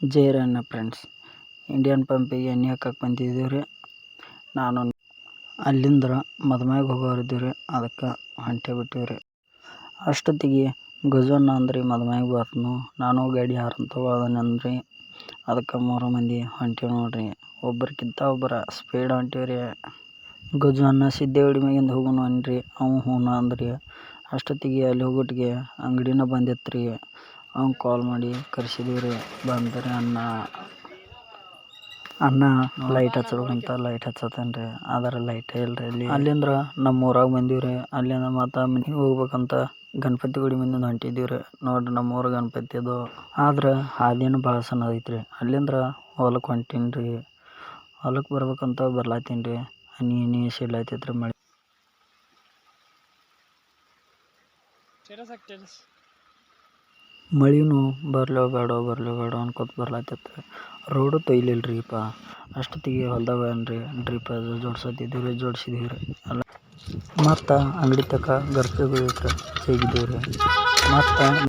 ಜೈರಣ್ಣ friends, Indian ಪಂಪಿಗೆ ಎಣ್ಣೆ ಹಾಕಕ್ಕೆ ಬಂದಿದ್ದೀವಿ ರೀ. ನಾನು ಅಲ್ಲಿಂದ ಮದುವೆಗೆ ಹೋಗೋರಿದ್ದೀವಿ ರೀ. ಅದಕ್ಕೆ ಹೊಂಟೇ ಬಿಟ್ಟಿವಿ ರೀ. ಅಷ್ಟೊತ್ತಿಗೆ ಗಜವನ್ನ ಅಂದ್ರಿ ಮದುವೆಗೆ ಬರ್ತನು, ನಾನು ಗಾಡಿ ಹಾರನ್ ತಗೊಳೋದನಂದ್ರಿ. ಅದಕ್ಕೆ 3 ಮಂದಿ ಹೊಂಟೀವಿ ನೋಡ್ರಿ. ಒಬ್ರಕ್ಕಿಂತ ಒಬ್ಬರ ಸ್ಪೀಡ್ ಹೊಂಟೀವಿ ರೀ. ಗಜವನ್ನ ಸಿದ್ದೇಗೌಡ ಮ್ಯಾಗಿಂದ ಹೋಗೋಣ ಅನ್ರಿ, ಅವ ಹೂನ ಅಂದ್ರಿ. ಅಷ್ಟೊತ್ತಿಗೆ ಅಲ್ಲಿ ಹೋಗೋಟಿಗೆ ಅಂಗಡಿನ ಬಂದಿತ್ತು ರೀ. ಅವ್ನು ಕಾಲ್ ಮಾಡಿ ಕರೆಸಿದೀವಿ ರೀ. ಬಂದ್ರಿ ಅಣ್ಣ ಲೈಟ್ ಹಚ್ಬೇಕಂತ ಲೈಟ್ ಹಚ್ಚತಾನೆ ರೀ. ಆದರೆ ಲೈಟೇ ಇಲ್ರಿ ಅಲ್ಲಿಂದ್ರ ನಮ್ಮ ಊರಾಗ ಬಂದೀವಿ ರೀ. ಅಲ್ಲಿಂದ ಮತ್ತು ಮನೆಗೆ ಹೋಗ್ಬೇಕಂತ ಗಣಪತಿ ಗುಡಿ ಮುಂದೆ ಹೊಂಟಿದ್ದೀವಿ ರೀ. ನೋಡ್ರಿ ನಮ್ಮ ಊರ ಗಣಪತಿ ಅದು. ಆದ್ರೆ ಹಾದಿನೂ ಭಾಳ ಸಣ್ಣ ಐತ್ರಿ. ಅಲ್ಲಿಂದ್ರ ಹೊಲಕ್ಕೆ ಹೊಂಟೀನಿ ರೀ. ಹೊಲಕ್ಕೆ ಬರ್ಬೇಕಂತ ಬರ್ಲಾತೀನಿ ರೀ. ಹನಿ ಸಿಡ್ಲಾತೈತ್ರಿ ಮಳೆ. ಮಳಿನೂ ಬರ್ಲೋ ಬೇಡ ಅನ್ಕೋತ ಬರ್ಲಾತೈತ್ರಿ. ರೋಡು ತೊಯ್ಲಿಲ್ರಿಪ್ಪ. ಅಷ್ಟೊತ್ತಿಗೆ ಹೊಲ್ದಾಗ ಏನ್ರಿ ಡ್ರಿಪ್ ಜೋಡಿಸಿದೀವಿ ರೀ. ಎಲ್ಲ ಮತ್ತು ಅಂಗಡಿ ತಕ ಗರ್ಪೆ ಬೀಳಕ್ಕೆ ಜಗಿದೀವಿ ರೀ. ಮತ್ತು